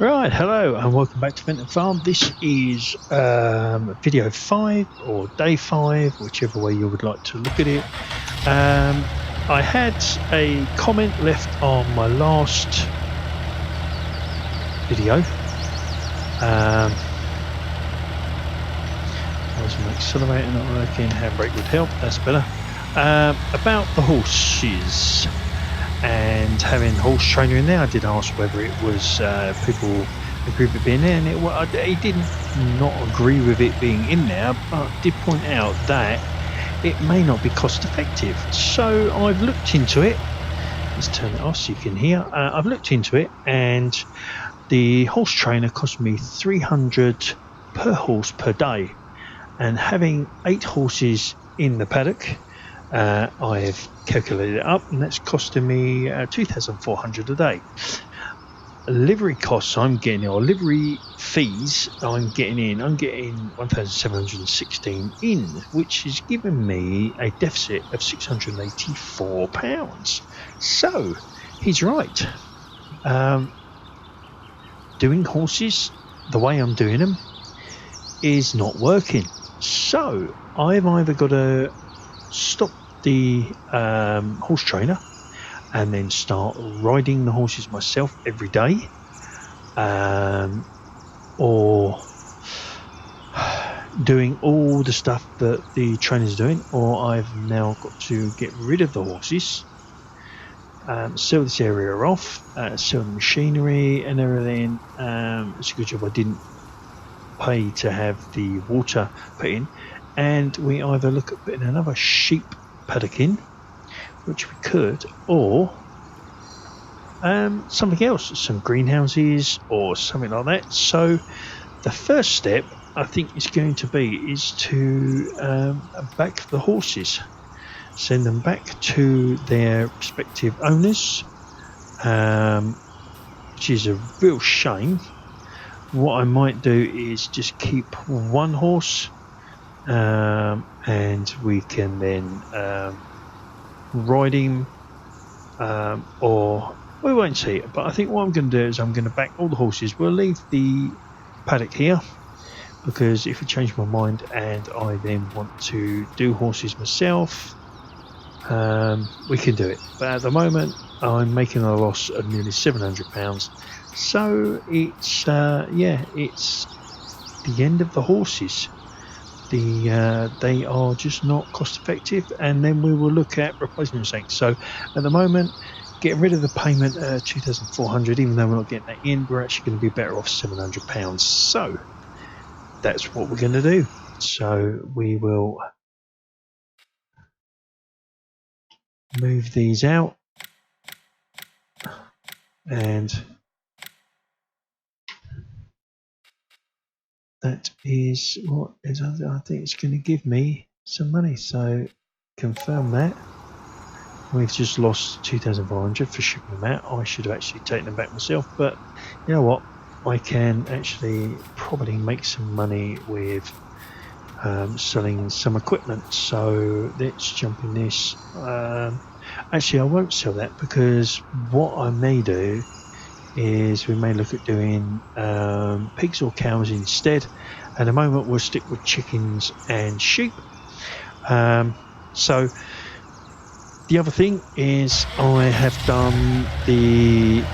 Right, hello and welcome back to Fenton Farm. This is video 5 or day 5, whichever way you would like to look at it. I had a comment left on my last video. Was my accelerator not working? Handbrake would help, that's better. About the horses and having horse trainer in there. I did ask whether it was people agree with it being there, and he didn't not agree with it being in there, but did point out that it may not be cost effective. So I've looked into it. Let's turn it off so you can hear. I've looked into it, and the horse trainer cost me $300 per horse per day, and having 8 horses in the paddock, I've calculated it up, and that's costing me $2,400 a day. Livery costs I'm getting, or livery fees I'm getting £1,716 in, which is giving me a deficit of £684. So he's right. Doing horses the way I'm doing them is not working. So I've either got to stop the horse trainer and then start riding the horses myself every day, or doing all the stuff that the trainer's doing, or I've now got to get rid of the horses, sell this area off, sell the machinery and everything. It's a good job I didn't pay to have the water put in, and we either look at putting another sheep paddock in, which we could, or something else, some greenhouses or something like that. So the first step I think is going to be to back the horses, send them back to their respective owners, which is a real shame. What I might do is just keep one horse, and we can then ride him, or we won't see it. But I think what I'm going to do is I'm going to back all the horses. We'll leave the paddock here, because if I change my mind and I then want to do horses myself, we can do it. But at the moment I'm making a loss of nearly £700, so it's it's the end of the horses. They are just not cost effective, and then we will look at replacing something. So at the moment, getting rid of the payment, $2,400, even though we're not getting that in, we're actually going to be better off £700. So that's what we're going to do. So we will move these out, and that is what is, I think it's going to give me some money. So confirm that. We've just lost $2,400 for shipping them out. I should have actually taken them back myself, but you know what? I can actually probably make some money with selling some equipment. So let's jump in this. Actually, I won't sell that, because what I may do is we may look at doing pigs or cows instead. At the moment, we'll stick with chickens and sheep. So the other thing is I have done the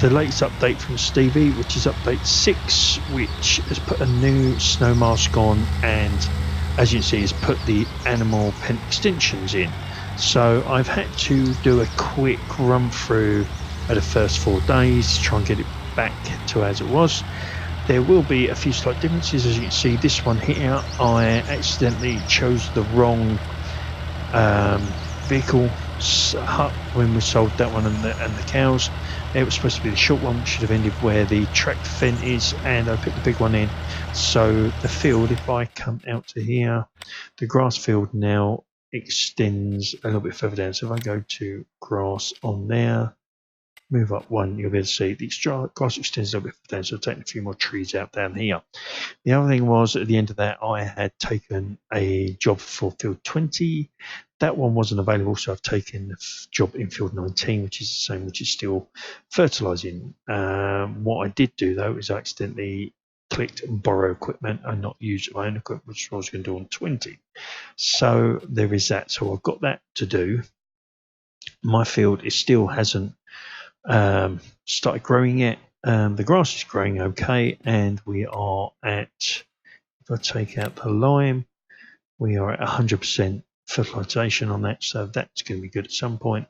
latest update from Stevie, which is update 6, which has put a new snow mask on, and as you can see has put the animal pen extensions in. So I've had to do a quick run through of the first 4 days to try and get it back to as it was. There will be a few slight differences. As you can see, this one here, I accidentally chose the wrong vehicle hut when we sold that one and the cows. It was supposed to be the short one, which should have ended where the tracked fence is, and I put the big one in. So the field, if I come out to here, the grass field now extends a little bit further down. So if I go to grass on there, move up one, you'll be able to see the grass extends a little bit down, so I've taken a few more trees out down here. The other thing was, at the end of that, I had taken a job for field 20. That one wasn't available, so I've taken a job in field 19, which is the same, which is still fertilising. What I did do, though, is I accidentally clicked borrow equipment and not use my own equipment, which I was going to do on 20. So there is that. So I've got that to do. My field still hasn't started growing yet. The grass is growing okay, and we are at, if I take out the lime, we are at 100% fertilization on that, so that's going to be good at some point.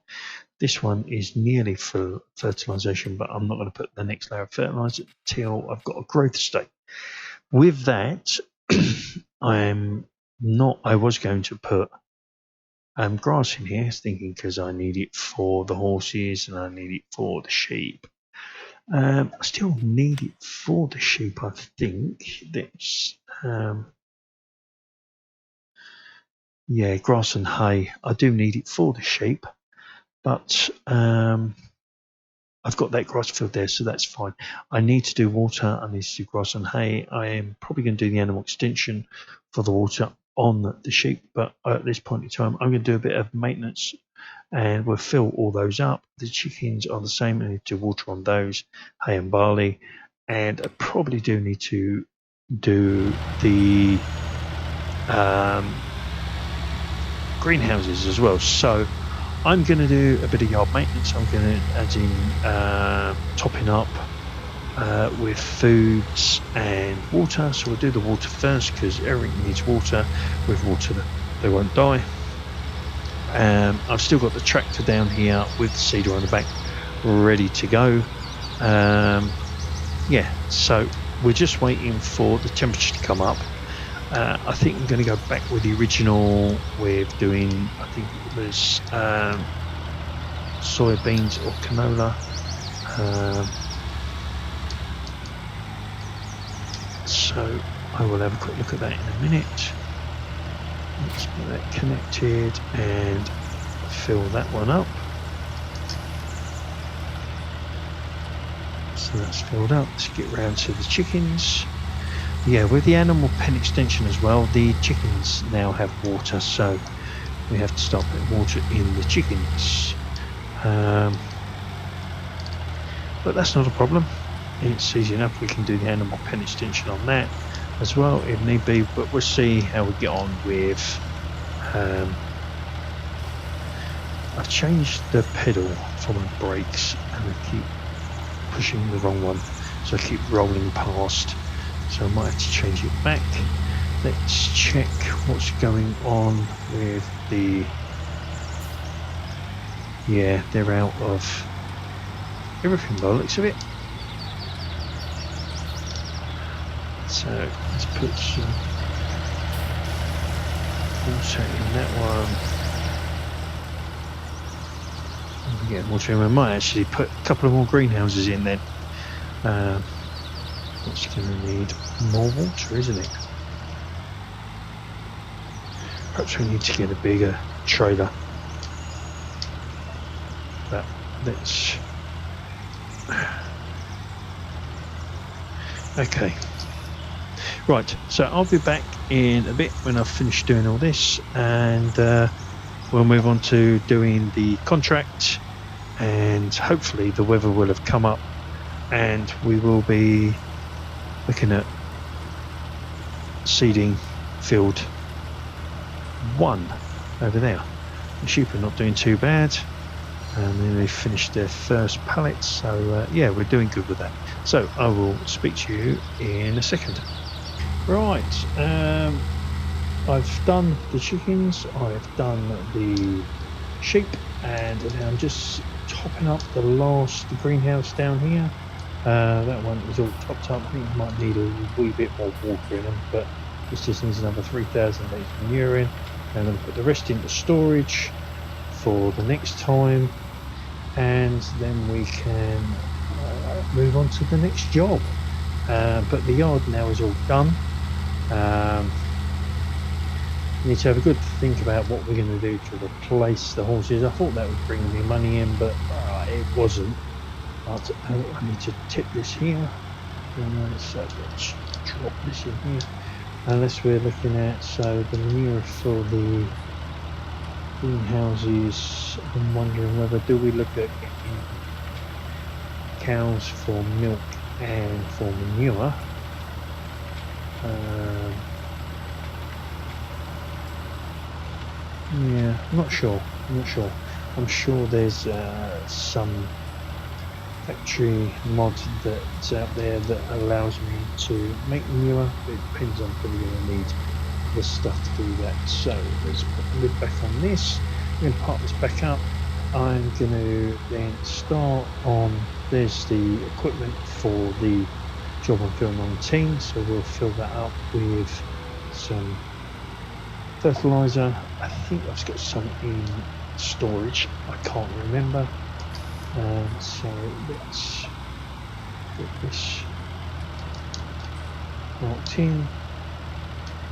This one is nearly full fertilization, but I'm not going to put the next layer of fertilizer until I've got a growth state. With that, I was going to put grass in here, thinking because I need it for the horses and I need it for the sheep. I still need it for the sheep, I think. That's yeah, grass and hay. I do need it for the sheep, but I've got that grass field there, so that's fine. I need to do water. I need to do grass and hay. I am probably going to do the animal extension for the water on the sheep, but at this point in time, I'm going to do a bit of maintenance and we'll fill all those up. The chickens are the same. I need to water on those, hay and barley, and I probably do need to do the greenhouses as well. So I'm going to do a bit of yard maintenance. I'm going to add in topping up with foods and water. So we'll do the water first because everything needs water. With water, they won't die. I've still got the tractor down here with the seeder on the back ready to go. Yeah, so we're just waiting for the temperature to come up. I think I'm going to go back with the original with doing, I think it was soybeans or canola. So I will have a quick look at that in a minute. Let's get that connected and fill that one up. So that's filled up. Let's get round to the chickens. Yeah, with the animal pen extension as well, the chickens now have water, so we have to start putting water in the chickens. But that's not a problem. It's easy enough. We can do the animal pen extension on that as well if need be, but we'll see how we get on with I've changed the pedal for my brakes and I keep pushing the wrong one, so I keep rolling past, so I might have to change it back. Let's check what's going on with the, yeah, they're out of everything by the looks of it. So let's put some water in that one. Yeah, water in. I might actually put a couple of more greenhouses in then. It's going to need more water, isn't it? Perhaps we need to get a bigger trailer. But let's... Okay. Right, so I'll be back in a bit when I've finished doing all this, and we'll move on to doing the contract, and hopefully the weather will have come up and we will be looking at seeding field 1 over there. The sheep are not doing too bad, and then they finished their first pallet, so yeah, we're doing good with that. So I will speak to you in a second. Right, I've done the chickens, I've done the sheep, and I'm just topping up the last greenhouse down here. That one is all topped up. I think it might need a wee bit more water in them, but this just needs another 3,000 litres of manure in. I'm going to put the rest into storage for the next time, and then we can move on to the next job. But the yard now is all done. Need to have a good think about what we're going to do to replace the horses. I thought that would bring me money in, but it wasn't. but I need to tip this here. So let's drop this in here. Unless we're looking at, so the manure for the greenhouses, I'm wondering whether do we look at getting cows for milk and for manure. Yeah, I'm not sure. I'm sure there's some factory mod that's out there that allows me to make manure, but it depends on whether you're going to need the stuff to do that. So let's put the lid back on this. I'm going to part this back up. I'm going to then start on, there's the equipment for the job on field 19, so we'll fill that up with some fertilizer. I think I've got some in storage, I can't remember. So let's get this marked in.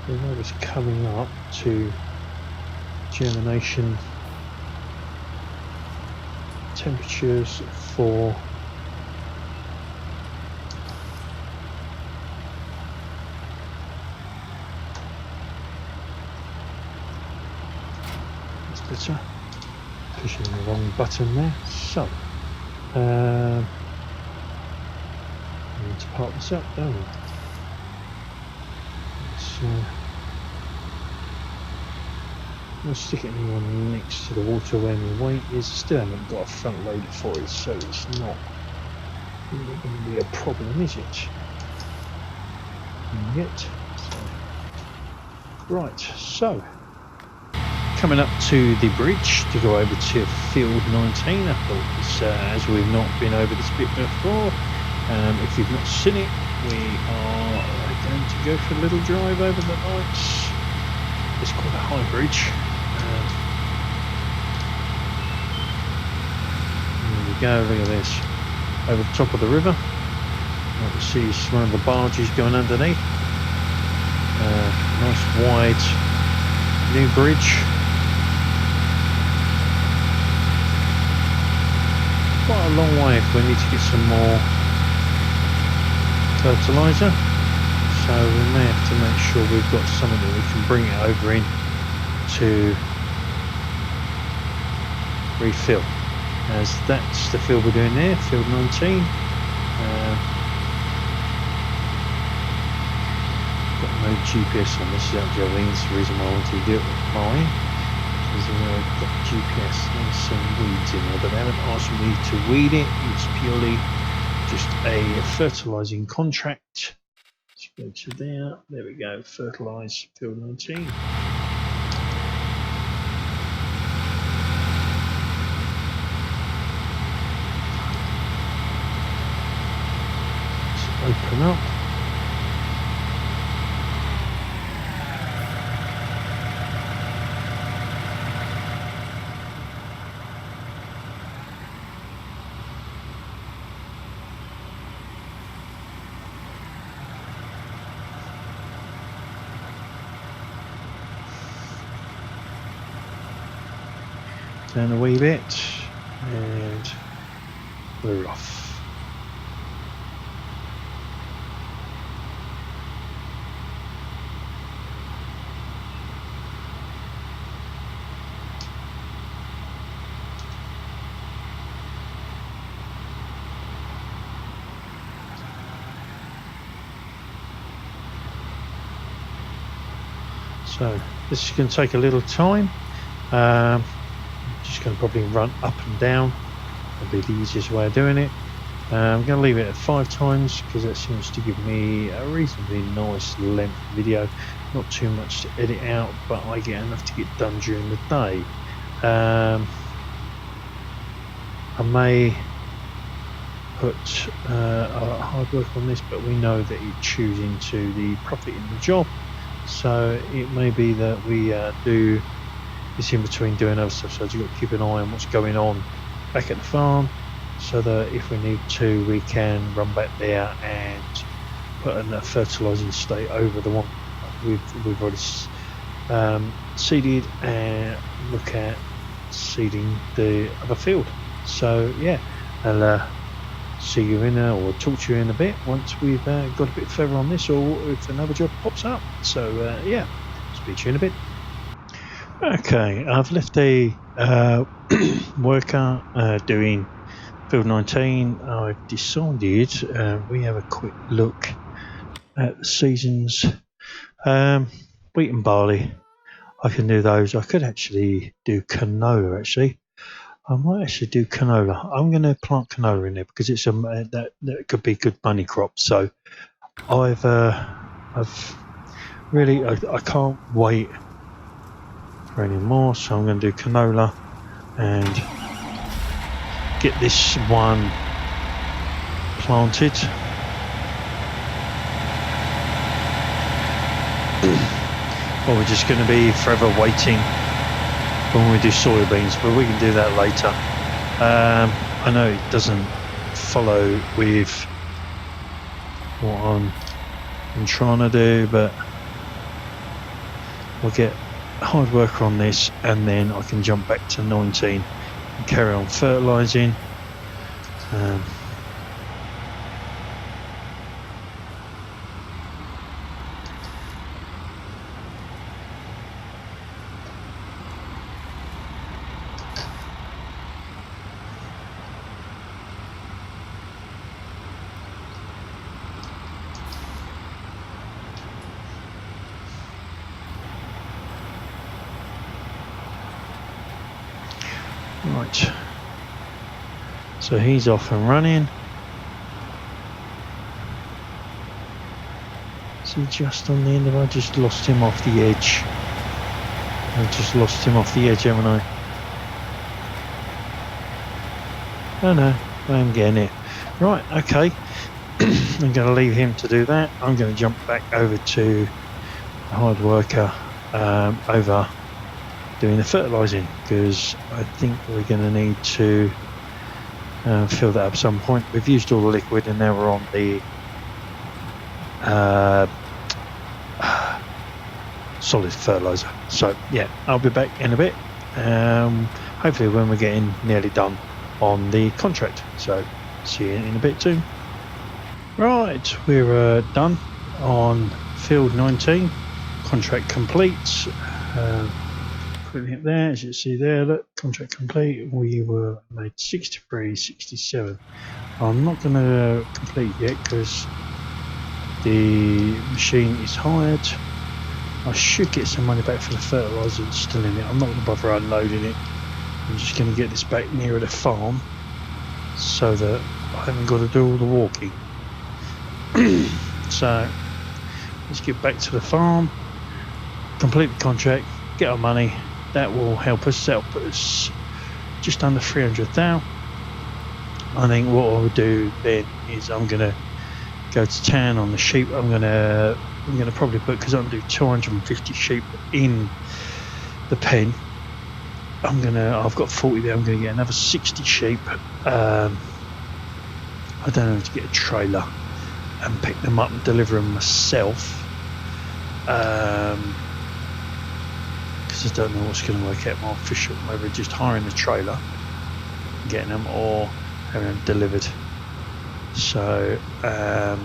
We know it's coming up to germination temperatures for that's better. Pushing the wrong button there. So we need to part this up, don't we? We'll stick it in one next to the water where my weight is. Still haven't got a front loader for it, so it's not really going to be a problem, is it? Yet. Right, so coming up to the bridge to go over to field 19. I thought this, as we've not been over this bit before, if you've not seen it, we are going to go for a little drive over the night. It's quite a high bridge. There we go, look at this. Over the top of the river. You can see one of the barges going underneath. Nice wide new bridge. Quite a long way if we need to get some more fertilizer, so we may have to make sure we've got something that we can bring it over in to refill, as that's the field we're doing there, field 19. Got no GPS on this, that's the reason why I wanted to do it with mine. I've got GPS, there's some weeds in there, but they haven't asked me to weed it. It's purely just a fertilising contract. Let's go to there we go, fertilise field 19. Let's open up. Down a wee bit, and we're off. So this is going to take a little time. Just going to probably run up and down. That'll be the easiest way of doing it. I'm going to leave it at 5 times because that seems to give me a reasonably nice length video. Not too much to edit out, but I get enough to get done during the day. I may put hard work on this, but we know that it chews into the profit in the job. So it may be that we do this in between doing other stuff, so you've got to keep an eye on what's going on back at the farm, so that if we need to, we can run back there and put a fertilising state over the one we've already seeded, and look at seeding the other field. So yeah, I'll see you in or talk to you in a bit once we've got a bit further on this, or if another job pops up. So yeah, speak to you in a bit. Okay, I've left a worker doing field 19. I've decided we have a quick look at the seasons. Wheat and barley, I can do those. I could actually do canola. Actually, I might actually do canola. I'm going to plant canola in there because it's that could be a good money crop. So I've really I can't wait for any more. So I'm going to do canola and get this one planted. Or we're just going to be forever waiting when we do soybeans, but we can do that later. I know it doesn't follow with what I'm trying to do, but we'll get hard work on this, and then I can jump back to 19 and carry on fertilising. Right, so he's off and running. Is he just on the end of it? I just lost him off the edge. I just lost him off the edge, haven't I? Oh no, I'm getting it. Right, okay. I'm going to leave him to do that. I'm going to jump back over to the hard worker over doing the fertilising, because I think we're going to need to fill that up at some point. We've used all the liquid and now we're on the solid fertilizer. So yeah, I'll be back in a bit, hopefully when we're getting nearly done on the contract. So see you in a bit too. Right, we're done on field 19, contract complete. Putting it there, as you see there, look, contract complete. We were made 63, 67. I'm not going to complete yet because the machine is hired. I should get some money back for the fertiliser that's still in it. I'm not going to bother unloading it. I'm just going to get this back nearer the farm so that I haven't got to do all the walking. So let's get back to the farm, complete the contract, get our money. That will help us. That'll put us just under 300,000. I think what I'll do then is I'm going to go to town on the sheep. I'm going to probably put, because I'm going to do 250 sheep in the pen. I've got 40 there. I'm going to get another 60 sheep. I don't know, to get a trailer and pick them up and deliver them myself. I don't know what's going to work out more efficient, whether just hiring the trailer, getting them, or having them delivered. So I'll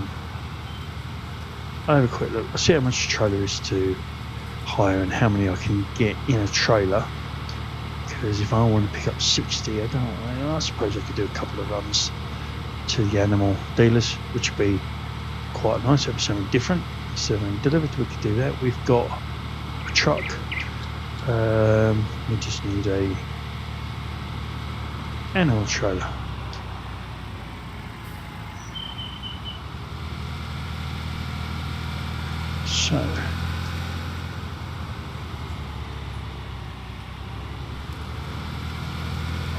have a quick look. I'll see how much a trailer is to hire and how many I can get in a trailer, because if I want to pick up 60, I suppose I could do a couple of runs to the animal dealers, which would be quite nice. Have something different instead of being delivered. We could do that. We've got a truck. We just need a animal trailer. So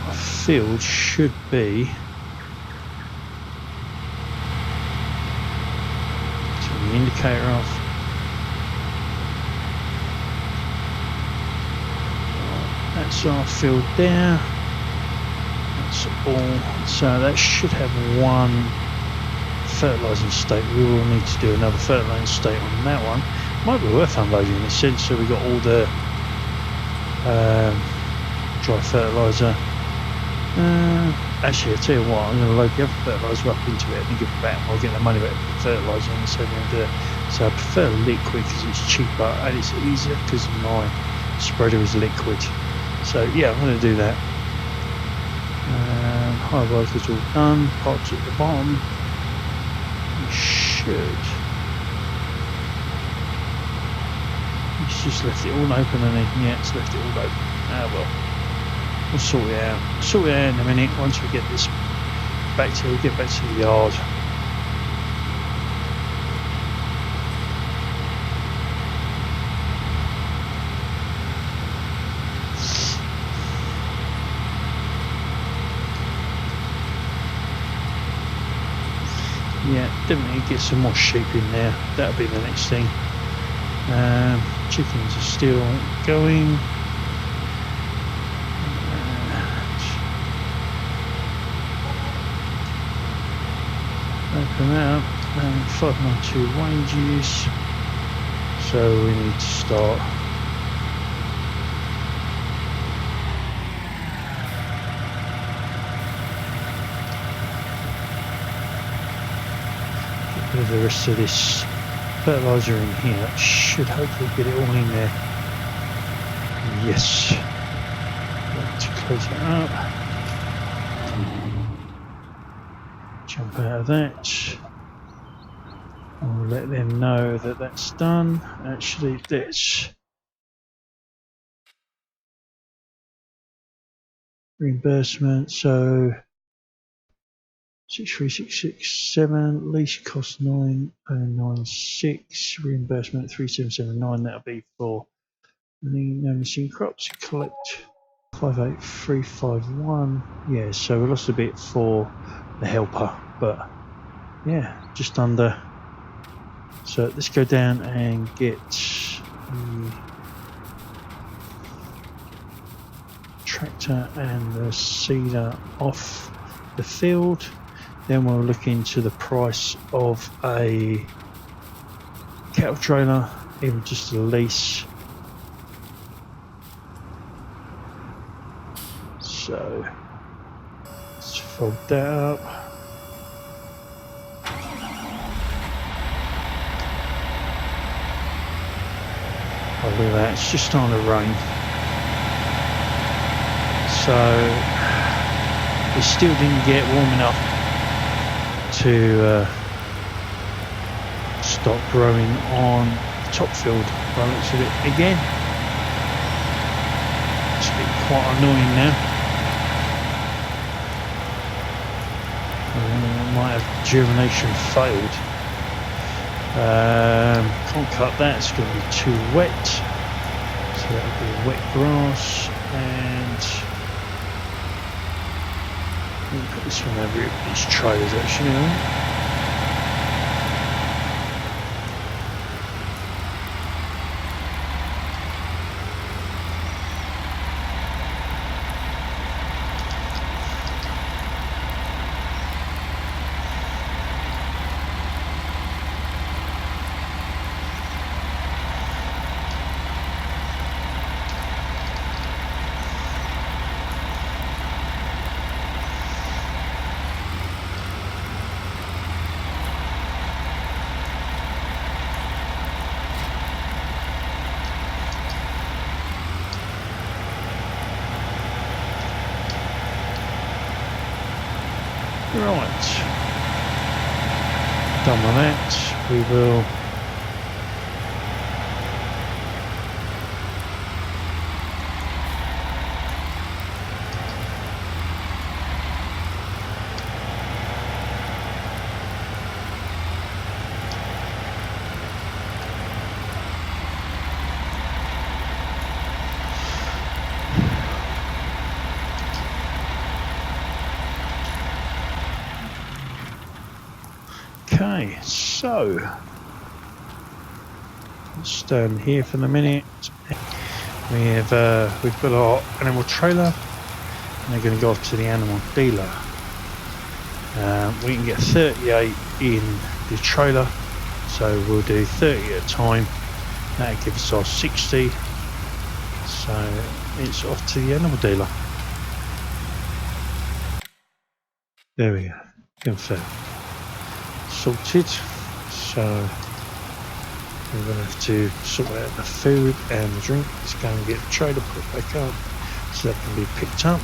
our field should be, turn the indicator off. That's our field there. That's all. So that should have one fertilising state. We will need to do another fertilising state on that one. Might be worth unloading this in, so we got all the dry fertiliser. Actually, I tell you what, I'm going to load the other fertilizer up into it and give it back. I'll get the money back for the fertilizer and so I'm going to do it. So I prefer liquid because it's cheaper and it's easier because my spreader is liquid. So yeah, I'm going to do that. High work is all done. Parts at the bottom. You should. It's just left it all open and then yeah, it's left it all open. Ah well. We'll sort it out. Sort it out in a minute once we get this back to the yard. Yeah, definitely get some more sheep in there. That'll be the next thing. Chickens are still going. Open up. 592 wages. So we need to start. Get rid of the rest of this fertilizer in here. Should hopefully get it all in there. Yes. Let's close it up. Jump out of that. We'll let them know that that's done. Actually, that's reimbursement. So 63667, lease cost 9096, reimbursement 3779. That'll be for no missing crops. Collect 58351. Yeah, so we lost a bit for the helper, but yeah, just under. So let's go down and get the tractor and the seeder off the field. Then we'll look into the price of a cattle trailer, even just a lease. So let's fold that up. Oh, look at that, it's just starting to rain. So it still didn't get warm enough to stop growing on the top field by the looks of it again. It's a bit quite annoying now. Might have germination failed. Can't cut that, it's going to be too wet. So that'll be wet grass, and we'll put this one over these trailers actually. Right, done with that. We will okay, so let's stand here for the minute. We've got our animal trailer, and they're going to go off to the animal dealer. We can get 38 in the trailer, so we'll do 30 at a time. That gives us our 60. So it's off to the animal dealer. There we go. Confirm. Sorted. So we're going to have to sort out the food and the drink. Let's go and get the trailer put back up so that can be picked up.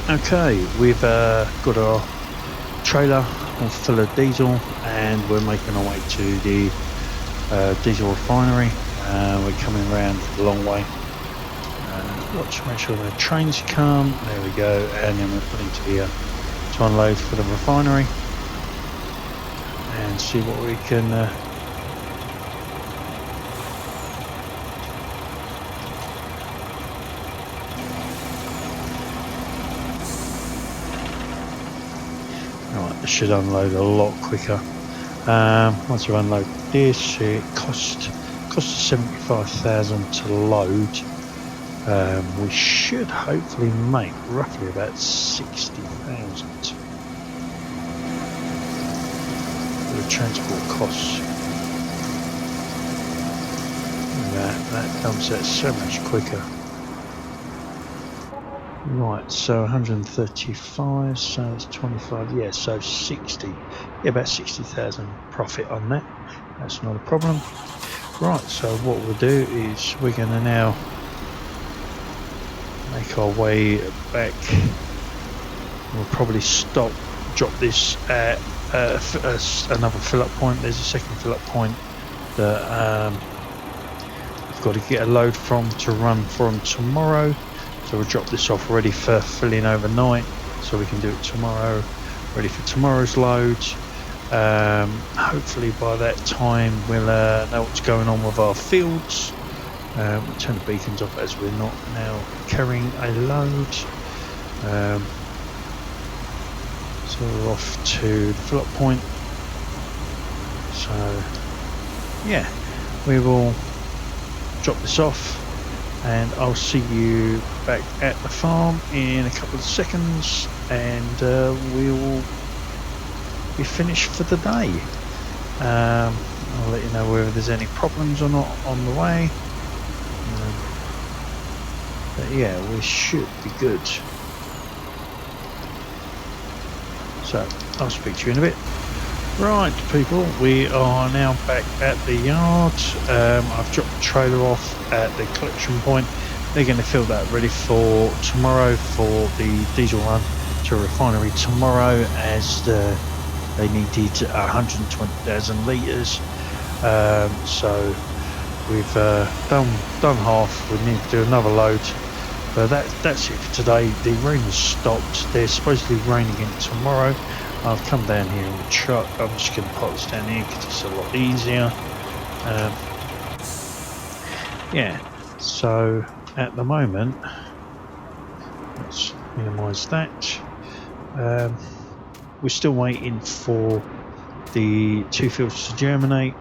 Okay, we've got our trailer all full of diesel and we're making our way to the diesel refinery. We're coming around a long way. Watch, make sure the trains come. There we go, and then we're putting to unload for the refinery and see what we can right, it should unload a lot quicker. Once we unload this, it cost us 75,000 to load. We should hopefully make roughly about 60,000 for the transport costs. That dumps that so much quicker. Right, so 135, so it's 25, yeah, so 60, yeah, about 60,000 profit on that. That's not a problem. Right, so what we'll do is we're going to now make our way back. We'll probably drop this at another fill-up point. There's a second fill-up point that we've got to get a load from to run from tomorrow. So we'll drop this off ready for filling overnight, so we can do it tomorrow, ready for tomorrow's load. Hopefully by that time we'll know what's going on with our fields. We'll turn the beacons off as we're not now carrying a load. So we're off to the fill-up point. So yeah, we will drop this off and I'll see you back at the farm in a couple of seconds, and we'll be finished for the day. I'll let you know whether there's any problems or not on the way. But yeah, we should be good. So I'll speak to you in a bit. Right, people, we are now back at the yard. I've dropped the trailer off at the collection point. They're going to fill that ready for tomorrow for the diesel run to a refinery tomorrow, as they needed 120,000 litres. So we've done half. We need to do another load. But that's it for today. The rain has stopped. There's supposedly rain again tomorrow. I've come down here in the truck. I'm just going to put this down here because it's a lot easier. Yeah, so at the moment, let's minimise that. We're still waiting for the 2 fields to germinate.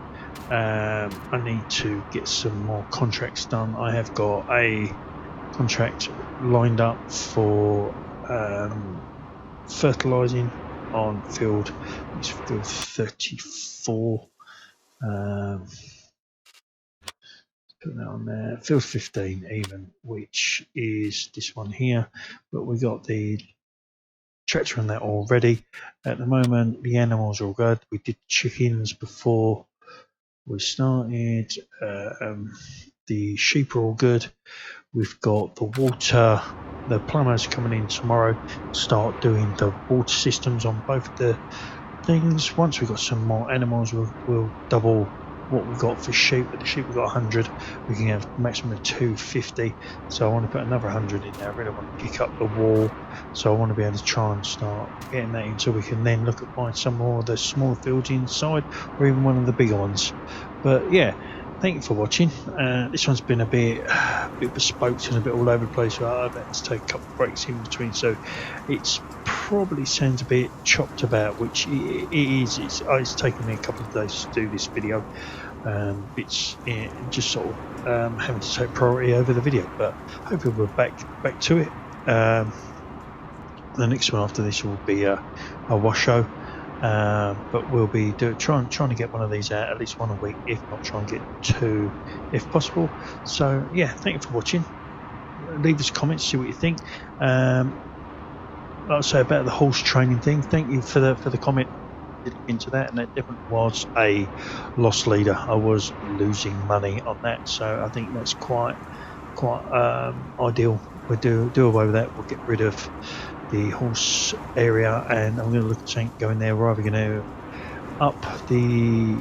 I need to get some more contracts done. I have got a contract lined up for fertilising on field 34. Put that on there. Field 15 even, which is this one here. But we got the tractor on that already. At the moment, the animals are all good. We did chickens before we started. The sheep are all good. We've got the water. The plumbers coming in tomorrow to start doing the water systems on both the things. Once we've got some more animals, we'll double what we've got for sheep. With the sheep we've got 100, we can have a maximum of 250, so I want to put another 100 in there. I really want to kick up the wall, so I want to be able to try and start getting that in, so we can then look at buying some more of the smaller fields inside, or even one of the bigger ones. But yeah, thank you for watching. This one's been a bit bespoke and a bit all over the place. I've had to take a couple of breaks in between, so it's probably sounds a bit chopped about, which it is. It's taken me a couple of days to do this video. It's just sort of having to take priority over the video, but hopefully we're back to it. The next one after this will be a wash show, but we'll be trying to get one of these out, at least one a week, if not try and get 2 if possible. So yeah, thank you for watching. Leave us comments, see what you think. Like I say about the horse training thing, thank you for the comment. Look into that, and that definitely was a loss leader. I was losing money on that, so I think that's quite ideal. We'll do away with that. We'll get rid of the horse area, and I'm going to look at going there. We're either going to up the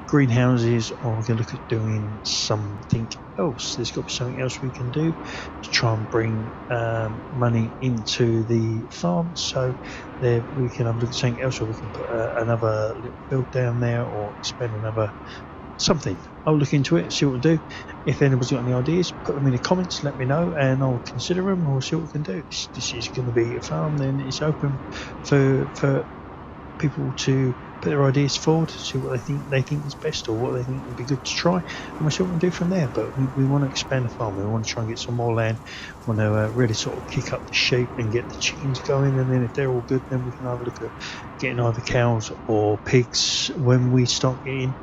greenhouses, or we're going to look at doing something else. There's got to be something else we can do to try and bring money into the farm, so there we can look at something else, or we can put another little field down there, or expand another something. I'll look into it, see what we'll do. If anybody's got any ideas, put them in the comments, let me know, and I'll consider them, or see what we can do. This is going to be a farm, then it's open for people to put their ideas forward, see what they think is best, or what they think would be good to try, and we'll see what we can do from there. But we want to expand the farm. We want to try and get some more land. We want to really sort of kick up the sheep and get the chickens going, and then if they're all good, then we can either look at getting either cows or pigs when we start getting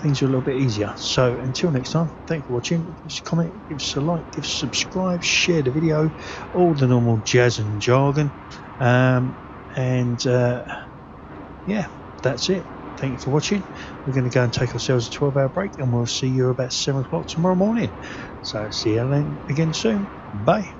things are a little bit easier. So until next time, thanks for watching. Give us a comment, give us a like, give us a subscribe, share the video, all the normal jazz and jargon. Yeah, that's it. Thank you for watching. We're going to go and take ourselves a 12-hour break, and we'll see you about 7 o'clock tomorrow morning. So see you again soon. Bye.